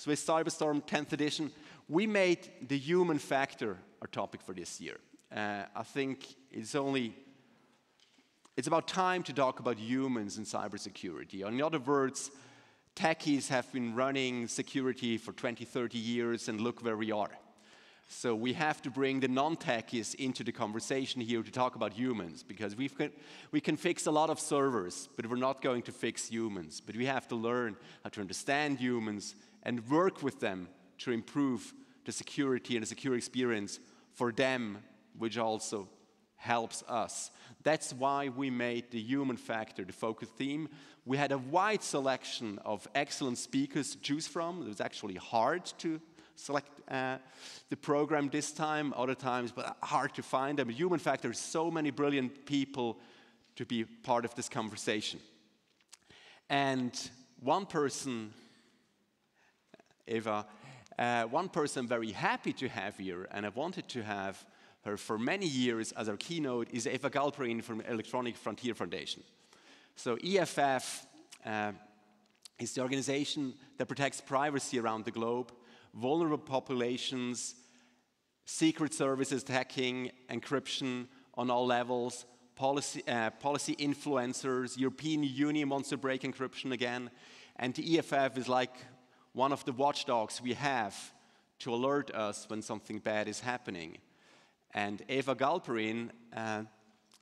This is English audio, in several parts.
Swiss Cyberstorm 10th edition. We made the human factor our topic for this year. I think it's about time to talk about humans in cybersecurity. In other words, techies have been running security for 20, 30 years, and look where we are. So we have to bring the non-techies into the conversation here to talk about humans, because we can fix a lot of servers, but we're not going to fix humans. But we have to learn how to understand humans and work with them to improve the security and the secure experience for them, which also helps us. That's why we made the human factor the focus theme. We had a wide selection of excellent speakers to choose from. It was actually hard to select the program this time, other times, but hard to find them. Human factor, so many brilliant people to be part of this conversation. And one person, Eva, one person I'm very happy to have here, and I wanted to have her for many years as our keynote, is Eva Galperin from Electronic Frontier Foundation. So EFF is the organization that protects privacy around the globe, vulnerable populations, secret services, hacking, encryption on all levels, policy influencers. European Union wants to break encryption again. And the EFF is like one of the watchdogs we have to alert us when something bad is happening. And Eva Galperin,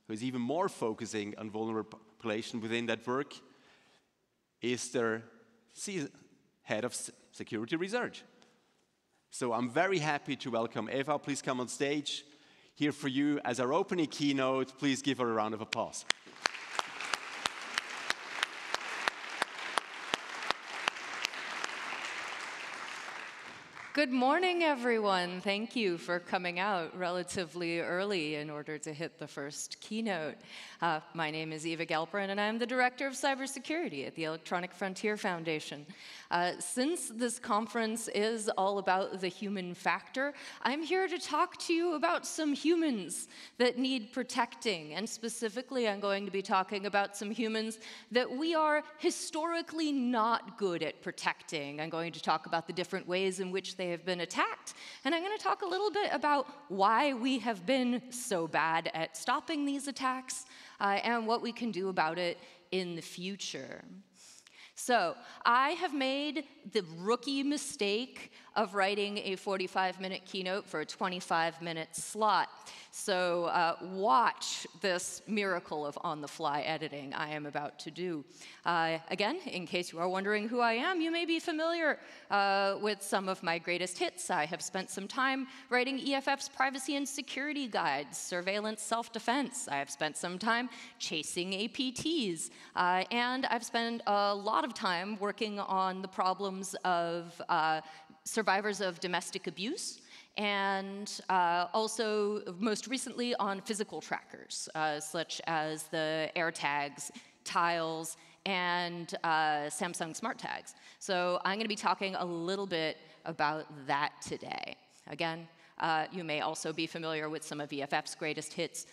who is even more focusing on vulnerable population within that work, is their head of security research. So I'm very happy to welcome Eva. Please come on stage. Here for you as our opening keynote. Please give her a round of applause. Good morning, everyone. Thank you for coming out relatively early in order to hit the first keynote. My name is Eva Galperin, and I'm the Director of Cybersecurity at the Electronic Frontier Foundation. Since this conference is all about the human factor, I'm here to talk to you about some humans that need protecting. And specifically, I'm going to be talking about some humans that we are historically not good at protecting. I'm going to talk about the different ways in which they have been attacked. And I'm going to talk a little bit about why we have been so bad at stopping these attacks and what we can do about it in the future. So I have made the rookie mistake of writing a 45-minute keynote for a 25-minute slot. So watch this miracle of on-the-fly editing I am about to do. Again, in case you are wondering who I am, you may be familiar with some of my greatest hits. I have spent some time writing EFF's privacy and security guides, surveillance self-defense. I have spent some time chasing APTs. And I've spent a lot of time working on the problems of survivors of domestic abuse, and also most recently on physical trackers, such as the AirTags, Tiles, and Samsung Smart Tags. So I'm going to be talking a little bit about that today. Again, you may also be familiar with some of EFF's greatest hits,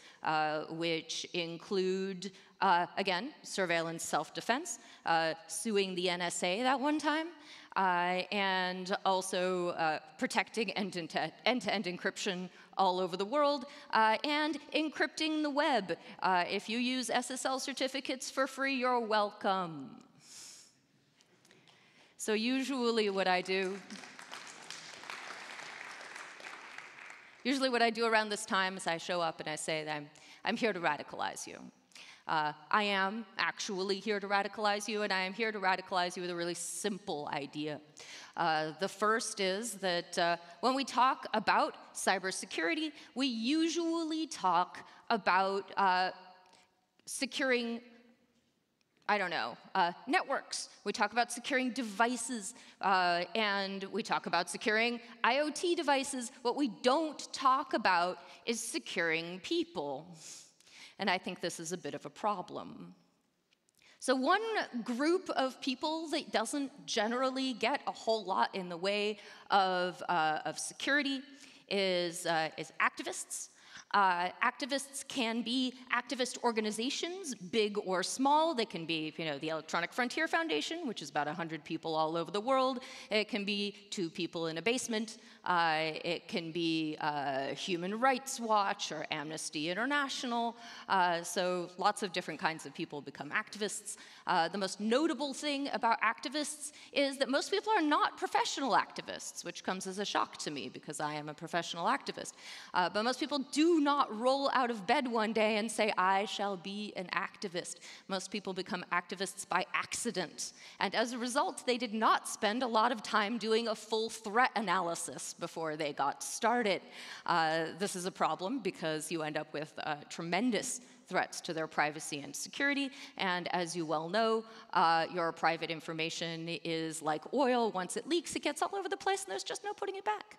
which include, again, surveillance self-defense, suing the NSA that one time, and also protecting end-to-end encryption all over the world, and encrypting the web. If you use SSL certificates for free, you're welcome. So usually what I do around this time is I show up and I say that I'm here to radicalize you. I am actually here to radicalize you, and I am here to radicalize you with a really simple idea. The first is that when we talk about cybersecurity, we usually talk about securing, networks. We talk about securing devices, and we talk about securing IoT devices. What we don't talk about is securing people. And I think this is a bit of a problem. So one group of people that doesn't generally get a whole lot in the way of security is activists. Activists can be activist organizations, big or small. They can be, the Electronic Frontier Foundation, which is about 100 people all over the world. It can be 2 people in a basement. It can be Human Rights Watch or Amnesty International. So lots of different kinds of people become activists. The most notable thing about activists is that most people are not professional activists, which comes as a shock to me because I am a professional activist. But most people do not roll out of bed one day and say, I shall be an activist. Most people become activists by accident. And as a result, they did not spend a lot of time doing a full threat analysis before they got started. This is a problem because you end up with tremendous threats to their privacy and security. And as you well know, your private information is like oil. Once it leaks, it gets all over the place, and there's just no putting it back.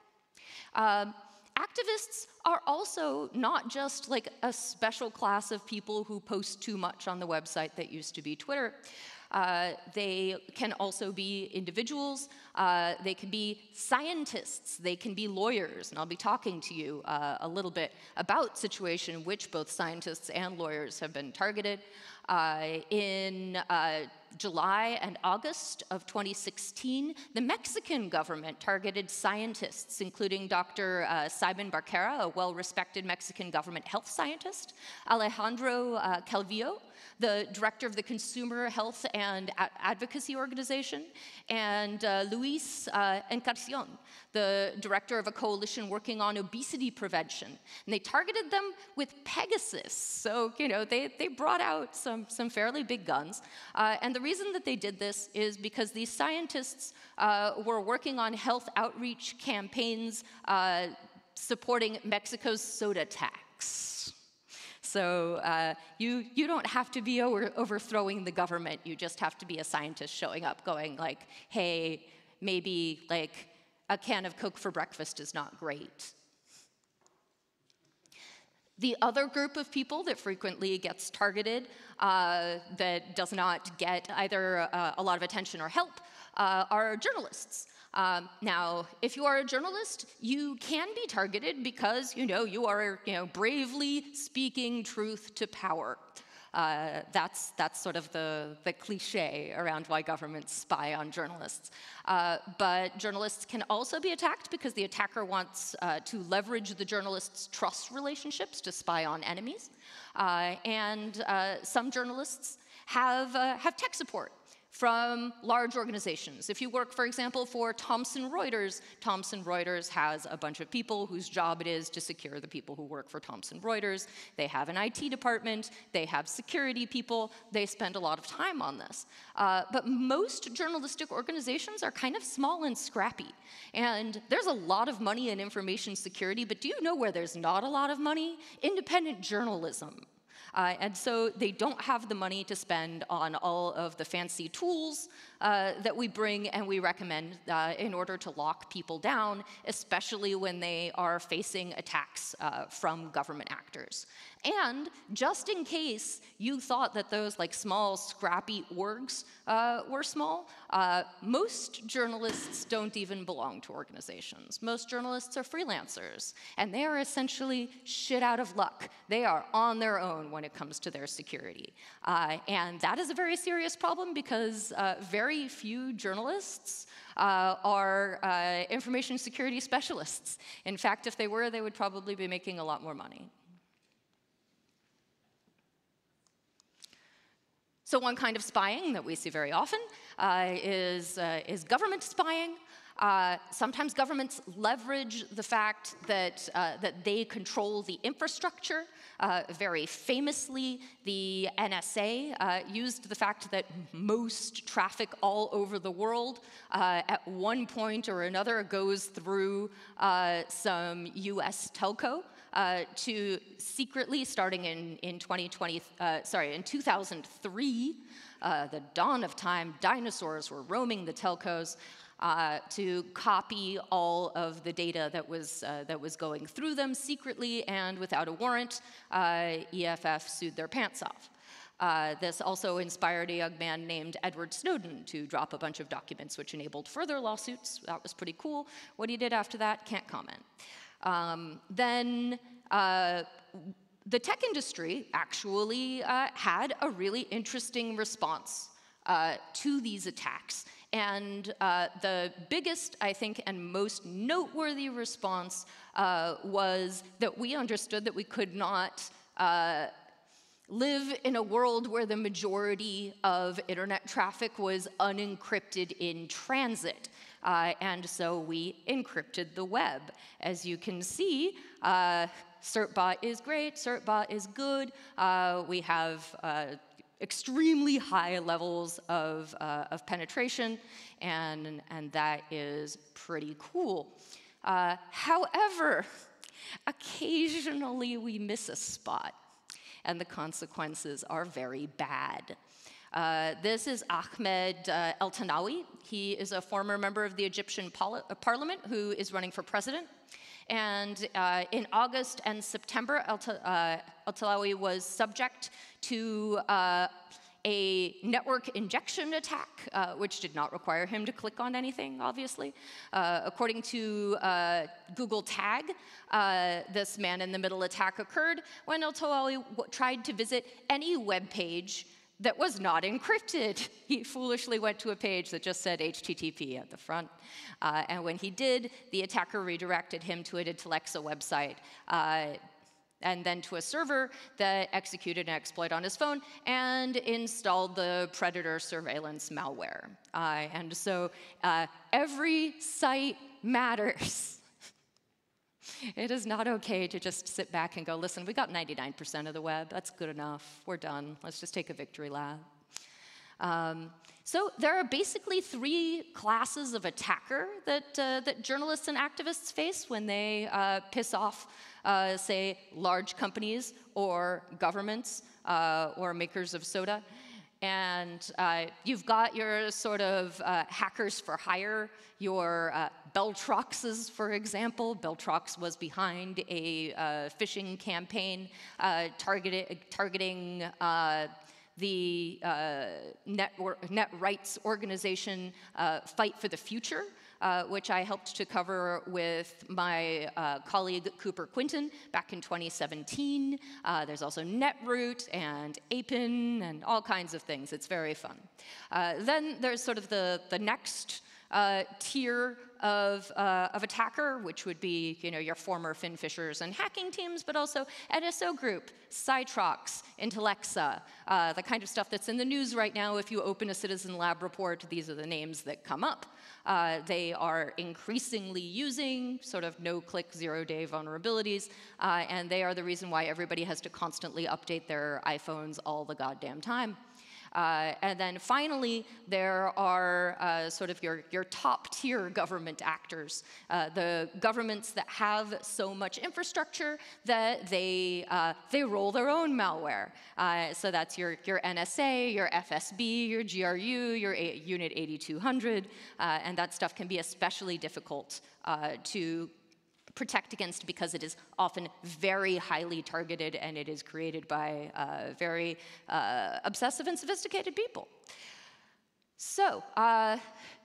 Activists are also not just like a special class of people who post too much on the website that used to be Twitter. They can also be individuals. They can be scientists. They can be lawyers. And I'll be talking to you a little bit about the situation in which both scientists and lawyers have been targeted. In July and August of 2016, the Mexican government targeted scientists, including Dr. Simon Barquera, a well-respected Mexican government health scientist, Alejandro Calvillo, the director of the Consumer Health and Advocacy Organization, and Luis Encarnacion, the director of a coalition working on obesity prevention. And they targeted them with Pegasus. So, they brought out some fairly big guns. And the reason that they did this is because these scientists were working on health outreach campaigns supporting Mexico's soda tax. So you don't have to be overthrowing the government. You just have to be a scientist showing up going like, hey, maybe like a can of Coke for breakfast is not great. The other group of people that frequently gets targeted that does not get either a lot of attention or help are journalists. Now, if you are a journalist, you can be targeted because, you are, bravely speaking truth to power. That's sort of the cliche around why governments spy on journalists. But journalists can also be attacked because the attacker wants to leverage the journalist's trust relationships to spy on enemies. And some journalists have tech support from large organizations. If you work, for example, for Thomson Reuters has a bunch of people whose job it is to secure the people who work for Thomson Reuters. They have an IT department, they have security people, they spend a lot of time on this. But most journalistic organizations are kind of small and scrappy. And there's a lot of money in information security, but do you know where there's not a lot of money? Independent journalism. And so they don't have the money to spend on all of the fancy tools that we bring and we recommend in order to lock people down, especially when they are facing attacks from government actors. And just in case you thought that those like small, scrappy orgs were small, most journalists don't even belong to organizations. Most journalists are freelancers, and they are essentially shit out of luck. They are on their own when it comes to their security. And that is a very serious problem because very few journalists are information security specialists. In fact, if they were, they would probably be making a lot more money. So one kind of spying that we see very often is government spying. Sometimes governments leverage the fact that they control the infrastructure. Very famously, the NSA used the fact that most traffic all over the world at one point or another goes through some US telco. To secretly, starting in 2003, the dawn of time, dinosaurs were roaming the telcos to copy all of the data that was going through them secretly and without a warrant. EFF sued their pants off. This also inspired a young man named Edward Snowden to drop a bunch of documents which enabled further lawsuits. That was pretty cool. What he did after that, can't comment. Then the tech industry actually had a really interesting response to these attacks. And the biggest, I think, and most noteworthy response was that we understood that we could not live in a world where the majority of internet traffic was unencrypted in transit. And so we encrypted the web. As you can see, certbot is great, certbot is good. We have extremely high levels of penetration, and that is pretty cool. However, occasionally we miss a spot, and the consequences are very bad. This is Ahmed El-Tanawi. He is a former member of the Egyptian parliament who is running for president. And in August and September, El-Tanawi was subject to a network injection attack, which did not require him to click on anything, obviously. According to Google Tag, this man-in-the-middle attack occurred when El-Tanawi tried to visit any web page that was not encrypted. He foolishly went to a page that just said HTTP at the front. And when he did, the attacker redirected him to an Intelexa website, and then to a server that executed an exploit on his phone and installed the Predator surveillance malware. And so every site matters. It is not okay to just sit back and go, listen, we got 99% of the web. That's good enough. We're done. Let's just take a victory lap. So there are basically three classes of attacker that journalists and activists face when they piss off, say, large companies or governments or makers of soda. And you've got your sort of hackers for hire, your Beltroxes, for example. Beltrox was behind a phishing campaign targeting the net rights organization Fight for the Future, which I helped to cover with my colleague Cooper Quinton back in 2017. There's also Netroot and Apin and all kinds of things. It's very fun. Then there's sort of the next tier of attacker, which would be your former FinFishers and hacking teams, but also NSO Group, Cytrox, Intelexa, the kind of stuff that's in the news right now. If you open a Citizen Lab report, these are the names that come up. They are increasingly using sort of no-click, zero-day vulnerabilities, and they are the reason why everybody has to constantly update their iPhones all the goddamn time. And then finally, there are sort of your top-tier government actors, the governments that have so much infrastructure that they roll their own malware. So that's your NSA, your FSB, your GRU, your Unit 8200, and that stuff can be especially difficult to protect against because it is often very highly targeted and it is created by very obsessive and sophisticated people. So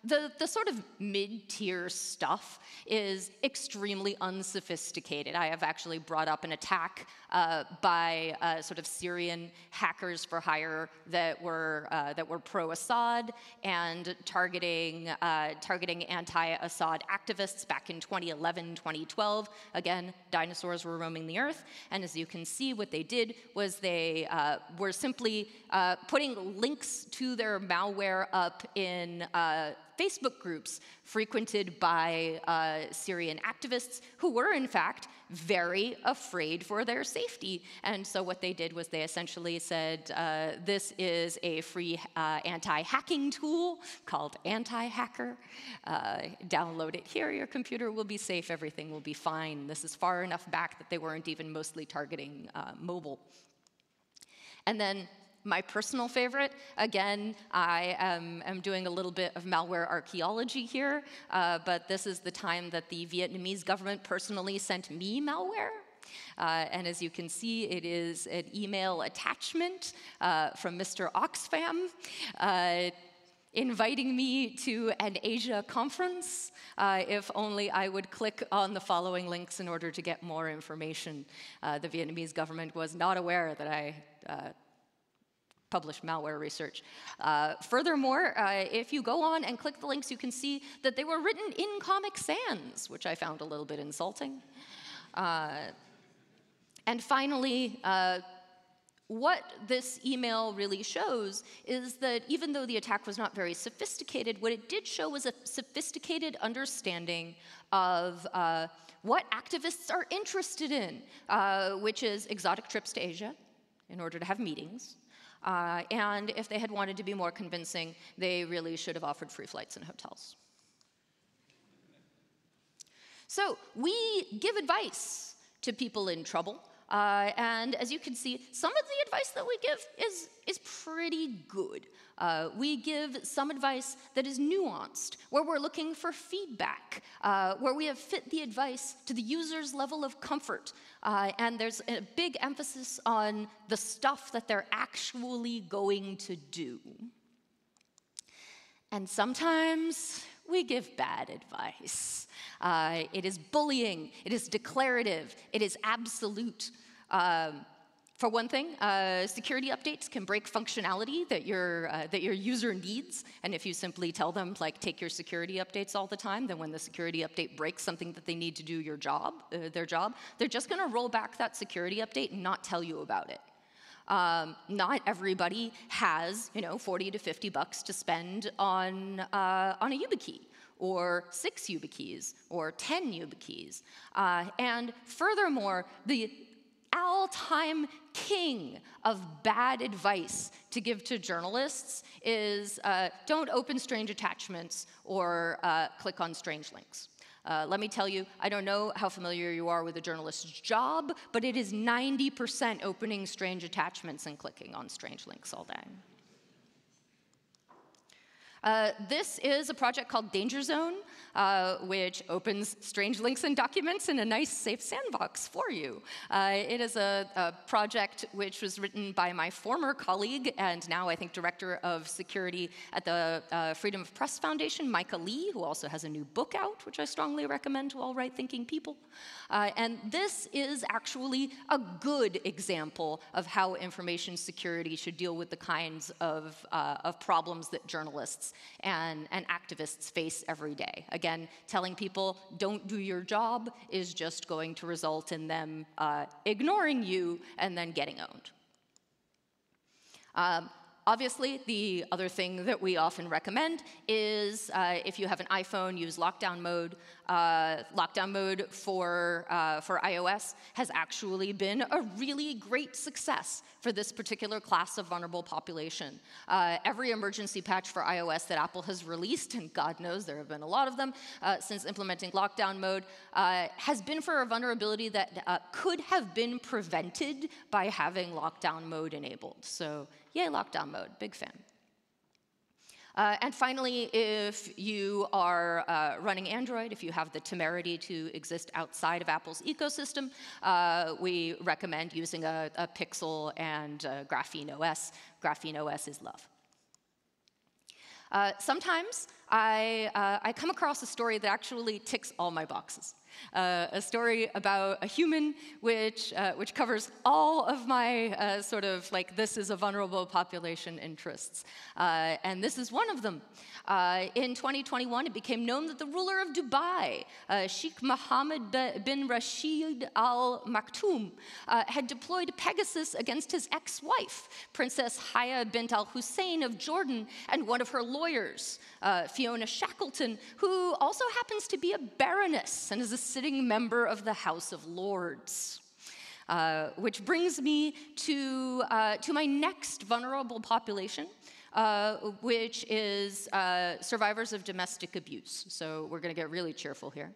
the sort of mid-tier stuff is extremely unsophisticated. I have actually brought up an attack by sort of Syrian hackers for hire that were pro-Assad and targeting anti-Assad activists back in 2011, 2012. Again, dinosaurs were roaming the earth, and as you can see, what they did was they were simply putting links to their malware up in Facebook groups frequented by Syrian activists who were, in fact, very afraid for their safety. And so what they did was they essentially said, this is a free anti-hacking tool called Anti-Hacker. Download it here, your computer will be safe, everything will be fine. This is far enough back that they weren't even mostly targeting mobile. And then my personal favorite, again, I am doing a little bit of malware archaeology here, but this is the time that the Vietnamese government personally sent me malware. And as you can see, it is an email attachment from Mr. Oxfam. inviting me to an Asia conference. If only I would click on the following links in order to get more information. The Vietnamese government was not aware that I published malware research. Furthermore, if you go on and click the links, you can see that they were written in Comic Sans, which I found a little bit insulting. And finally, what this email really shows is that even though the attack was not very sophisticated, what it did show was a sophisticated understanding of what activists are interested in, which is exotic trips to Asia in order to have meetings. And if they had wanted to be more convincing, they really should have offered free flights and hotels. So we give advice to people in trouble. And as you can see, some of the advice that we give is pretty good. We give some advice that is nuanced, where we're looking for feedback, where we have fit the advice to the user's level of comfort. And there's a big emphasis on the stuff that they're actually going to do. And sometimes we give bad advice. It is bullying, it is declarative, it is absolute. For one thing, security updates can break functionality that your user needs, and if you simply tell them, like, take your security updates all the time, then when the security update breaks something that they need to do their job, they're just going to roll back that security update and not tell you about it. Not everybody has, 40 to 50 bucks to spend on a YubiKey, or 6 YubiKeys, or 10 YubiKeys. And furthermore, the all-time king of bad advice to give to journalists is don't open strange attachments or click on strange links. Let me tell you, I don't know how familiar you are with a journalist's job, but it is 90% opening strange attachments and clicking on strange links all day. This is a project called Danger Zone, which opens strange links and documents in a nice, safe sandbox for you. It is a project which was written by my former colleague and now, I think, director of security at the Freedom of Press Foundation, Micah Lee, who also has a new book out, which I strongly recommend to all right-thinking people. And this is actually a good example of how information security should deal with the kinds of problems that journalists and activists face every day. Again, telling people don't do your job is just going to result in them ignoring you and then getting owned. Obviously, the other thing that we often recommend is if you have an iPhone, use lockdown mode. Lockdown mode for iOS has actually been a really great success for this particular class of vulnerable population. Every emergency patch for iOS that Apple has released, and God knows there have been a lot of them since implementing lockdown mode, has been for a vulnerability that could have been prevented by having lockdown mode enabled. So yay, lockdown mode, big fan. And finally, if you are running Android, if you have the temerity to exist outside of Apple's ecosystem, we recommend using a Pixel and Graphene OS. Graphene OS is love. Sometimes I come across a story that actually ticks all my boxes. A story about a human which covers all of my sort of like this is a vulnerable population interests. And this is one of them. In 2021, it became known that the ruler of Dubai, Sheikh Mohammed bin Rashid Al Maktoum, had deployed Pegasus against his ex-wife, Princess Haya bint Al Hussein of Jordan, and one of her lawyers, Fiona Shackleton, who also happens to be a baroness and is a sitting member of the House of Lords. Which brings me to my next vulnerable population, which is survivors of domestic abuse. So we're going to get really cheerful here.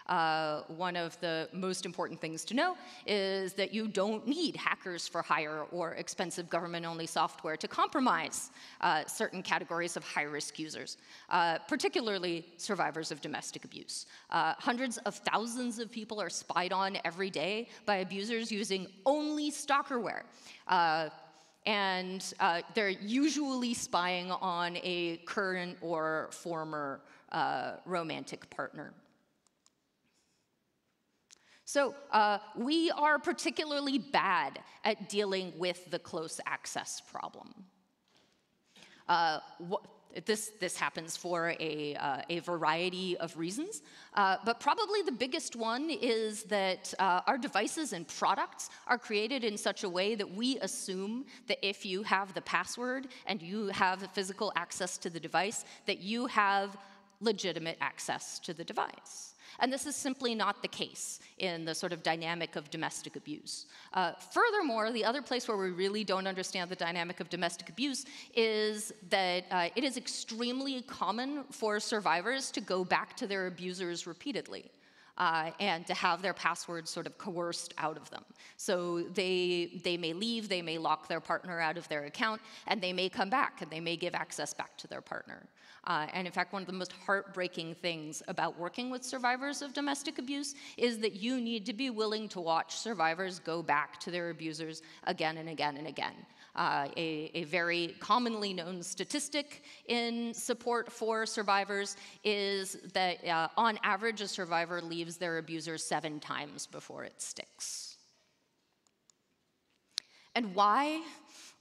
One of the most important things to know is that you don't need hackers for hire or expensive government-only software to compromise certain categories of high-risk users, particularly survivors of domestic abuse. Hundreds of thousands of people are spied on every day by abusers using only Stalkerware. And they're usually spying on a current or former romantic partner. So we are particularly bad at dealing with the close access problem. This happens for a variety of reasons, but probably the biggest one is that our devices and products are created in such a way that we assume that if you have the password and you have physical access to the device, that you have legitimate access to the device. And this is simply not the case in the sort of dynamic of domestic abuse. Furthermore, the other place where we really don't understand the dynamic of domestic abuse is that it is extremely common for survivors to go back to their abusers repeatedly. And to have their passwords sort of coerced out of them. So they may leave, they may lock their partner out of their account, and they may come back, and they may give access back to their partner. And in fact, one of the most heartbreaking things about working with survivors of domestic abuse is that you need to be willing to watch survivors go back to their abusers again and again and again. A very commonly known statistic in support for survivors is that on average, a survivor leaves their abuser 7 times before it sticks. And why?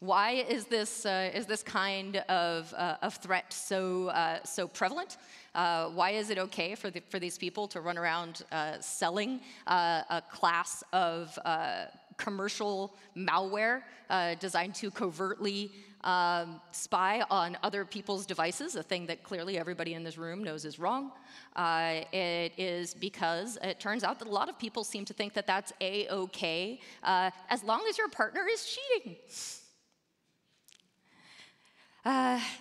Why is this kind of threat so prevalent? Why is it okay for these people to run around selling a class of commercial malware designed to covertly spy on other people's devices, a thing that clearly everybody in this room knows is wrong? It is because it turns out that a lot of people seem to think that that's A-okay as long as your partner is cheating.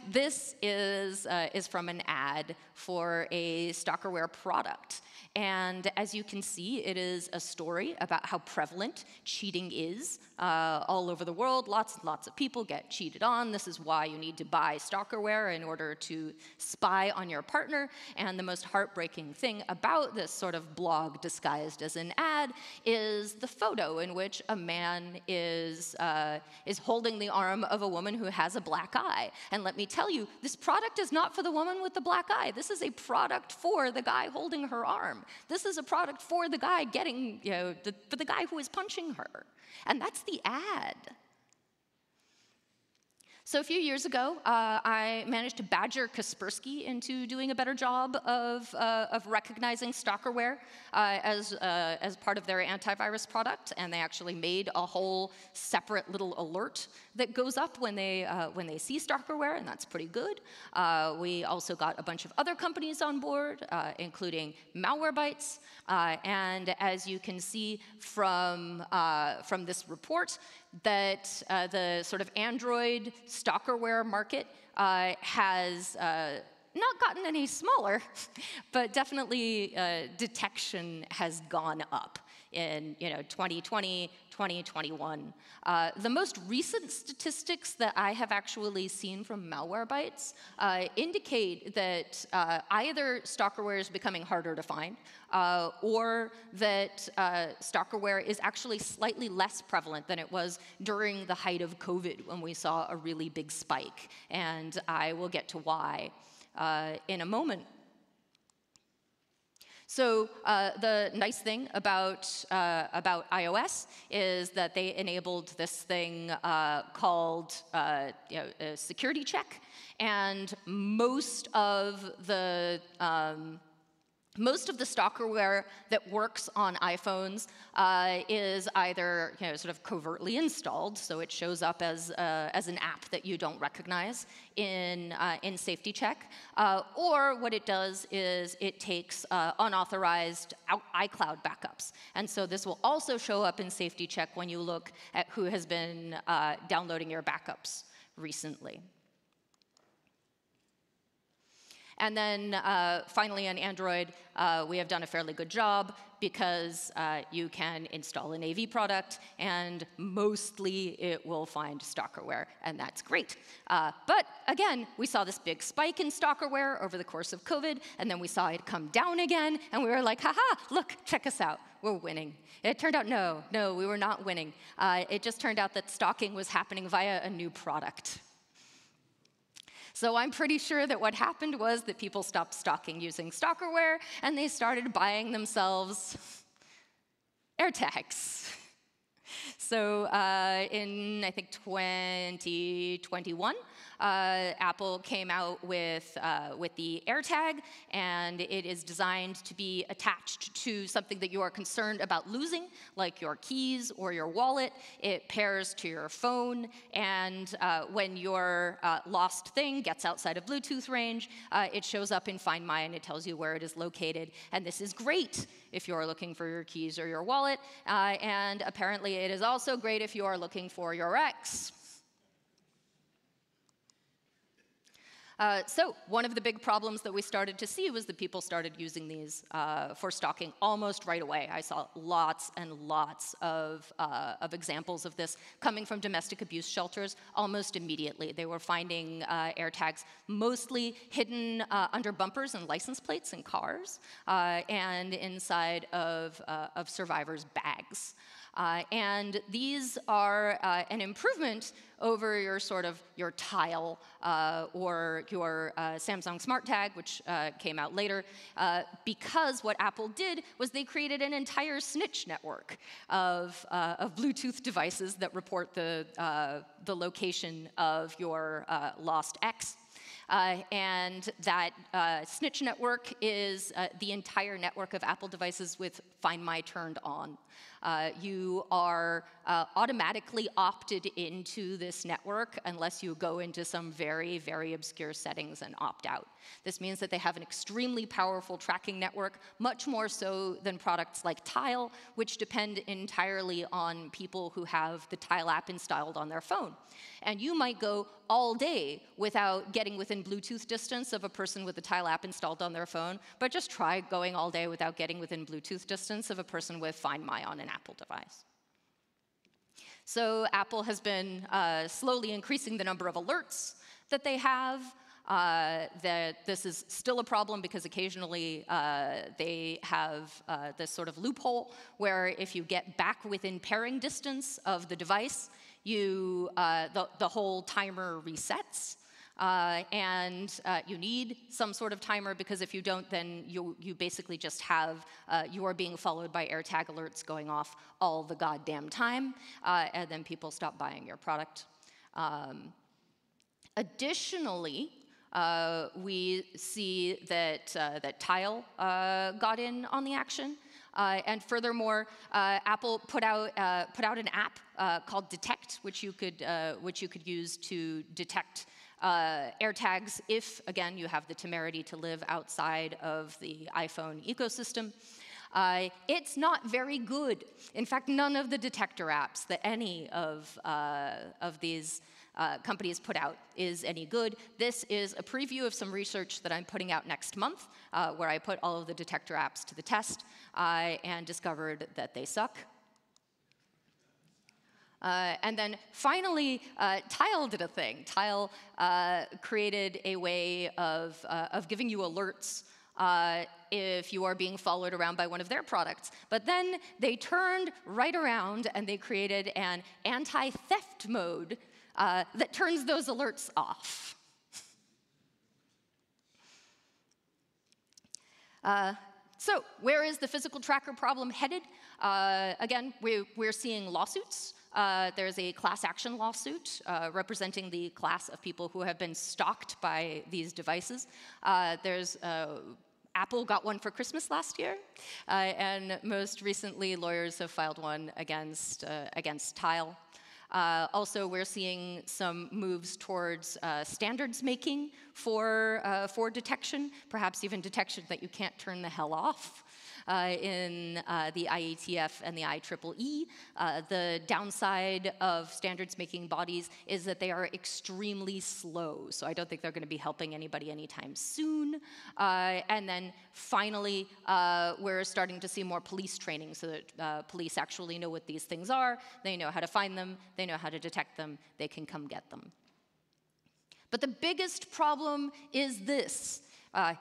This is from an ad for a Stalkerware product. And as you can see, it is a story about how prevalent cheating is all over the world. Lots and lots of people get cheated on. This is why you need to buy Stalkerware in order to spy on your partner. And the most heartbreaking thing about this sort of blog disguised as an ad is the photo in which a man is holding the arm of a woman who has a black eye. And let me tell you, this product is not for the woman with the black eye. This is a product for the guy holding her arm. This is a product for the guy getting, for the guy who is punching her. And that's the ad. So a few years ago, I managed to badger Kaspersky into doing a better job of recognizing Stalkerware as part of their antivirus product, and they actually made a whole separate little alert that goes up when they see Stalkerware, and that's pretty good. We also got a bunch of other companies on board, including Malwarebytes, and as you can see from this report, that the sort of Android Stalkerware market has not gotten any smaller, but definitely detection has gone up in 2020, 2021. The most recent statistics that I have actually seen from Malwarebytes indicate that either Stalkerware is becoming harder to find, or that Stalkerware is actually slightly less prevalent than it was during the height of COVID when we saw a really big spike. And I will get to why in a moment. So the nice thing about iOS is that they enabled this thing called a security check, and most of the Stalkerware that works on iPhones is either sort of covertly installed, so it shows up as an app that you don't recognize in Safety Check, or what it does is it takes unauthorized iCloud backups, and so this will also show up in Safety Check when you look at who has been downloading your backups recently. And then finally on Android, we have done a fairly good job because you can install an AV product and mostly it will find Stalkerware, and that's great. But again, we saw this big spike in Stalkerware over the course of COVID, and then we saw it come down again, and we were like, haha, look, check us out, we're winning. It turned out, no, we were not winning. It just turned out that stalking was happening via a new product. So I'm pretty sure that what happened was that people stopped stalking using Stalkerware, and they started buying themselves AirTags. So in, I think, 2021, Apple came out with the AirTag, and it is designed to be attached to something that you are concerned about losing, like your keys or your wallet. It pairs to your phone, and when your lost thing gets outside of Bluetooth range, it shows up in Find My, and it tells you where it is located. And this is great if you're looking for your keys or your wallet, and apparently it is also great if you are looking for your ex. So one of the big problems that we started to see was that people started using these for stalking almost right away. I saw lots and lots of examples of this coming from domestic abuse shelters almost immediately. They were finding AirTags mostly hidden under bumpers and license plates in cars and inside of survivors' bags. And these are an improvement over your Tile or your Samsung Smart Tag, which came out later, because what Apple did was they created an entire snitch network of Bluetooth devices that report the location of your lost ex. And that snitch network is the entire network of Apple devices with Find My turned on. You are automatically opted into this network unless you go into some very, very obscure settings and opt out. This means that they have an extremely powerful tracking network, much more so than products like Tile, which depend entirely on people who have the Tile app installed on their phone. And you might go all day without getting within Bluetooth distance of a person with the Tile app installed on their phone, but just try going all day without getting within Bluetooth distance of a person with Find My on an Apple device. So Apple has been slowly increasing the number of alerts that they have. That this is still a problem because occasionally they have this sort of loophole where if you get back within pairing distance of the device, the whole timer resets. And you need some sort of timer because if you don't, then you basically just have you are being followed by AirTag alerts going off all the goddamn time, and then people stop buying your product. Additionally, we see that Tile got in on the action. And furthermore, Apple put out an app called Detect, which you could use to detect AirTags if, again, you have the temerity to live outside of the iPhone ecosystem. It's not very good. In fact, none of the detector apps that any of these companies put out is any good. This is a preview of some research that I'm putting out next month, where I put all of the detector apps to the test and discovered that they suck. And then finally, Tile did a thing. Tile created a way of giving you alerts if you are being followed around by one of their products. But then they turned right around and they created an anti-theft mode that turns those alerts off. So where is the physical tracker problem headed? Again, we're seeing lawsuits. There's a class action lawsuit representing the class of people who have been stalked by these devices. Apple got one for Christmas last year, and most recently, lawyers have filed one against Tile. Also, we're seeing some moves towards standards making for detection, perhaps even detection that you can't turn the hell off. in the IETF and the IEEE. The downside of standards-making bodies is that they are extremely slow, so I don't think they're going to be helping anybody anytime soon. And then finally, we're starting to see more police training so that police actually know what these things are, they know how to find them, they know how to detect them, they can come get them. But the biggest problem is this.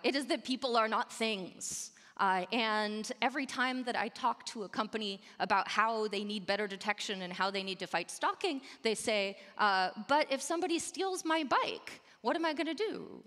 It is that people are not things. And every time that I talk to a company about how they need better detection and how they need to fight stalking, they say, but if somebody steals my bike, what am I going to do?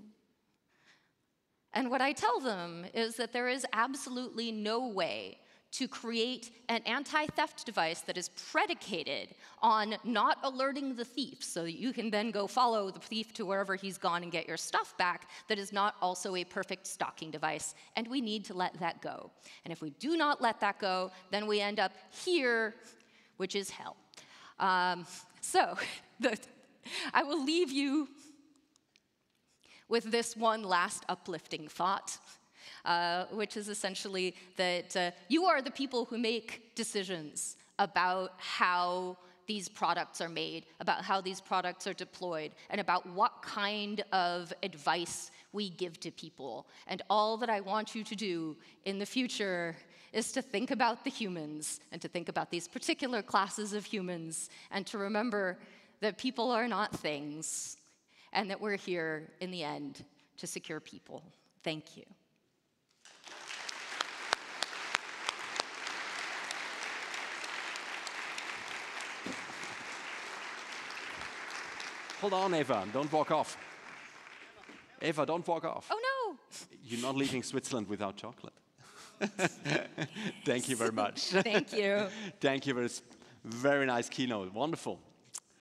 And what I tell them is that there is absolutely no way to create an anti-theft device that is predicated on not alerting the thief so that you can then go follow the thief to wherever he's gone and get your stuff back, that is not also a perfect stalking device, and we need to let that go. And if we do not let that go, then we end up here, which is hell. So I will leave you with this one last uplifting thought. Which is essentially that you are the people who make decisions about how these products are made, about how these products are deployed, and about what kind of advice we give to people. And all that I want you to do in the future is to think about the humans, and to think about these particular classes of humans, and to remember that people are not things, and that we're here in the end to secure people. Thank you. Hold on, Eva, don't walk off. Eva, don't walk off. Oh, no. You're not leaving Switzerland without chocolate. Thank you very much. Thank you. Thank you for this very nice keynote. Wonderful.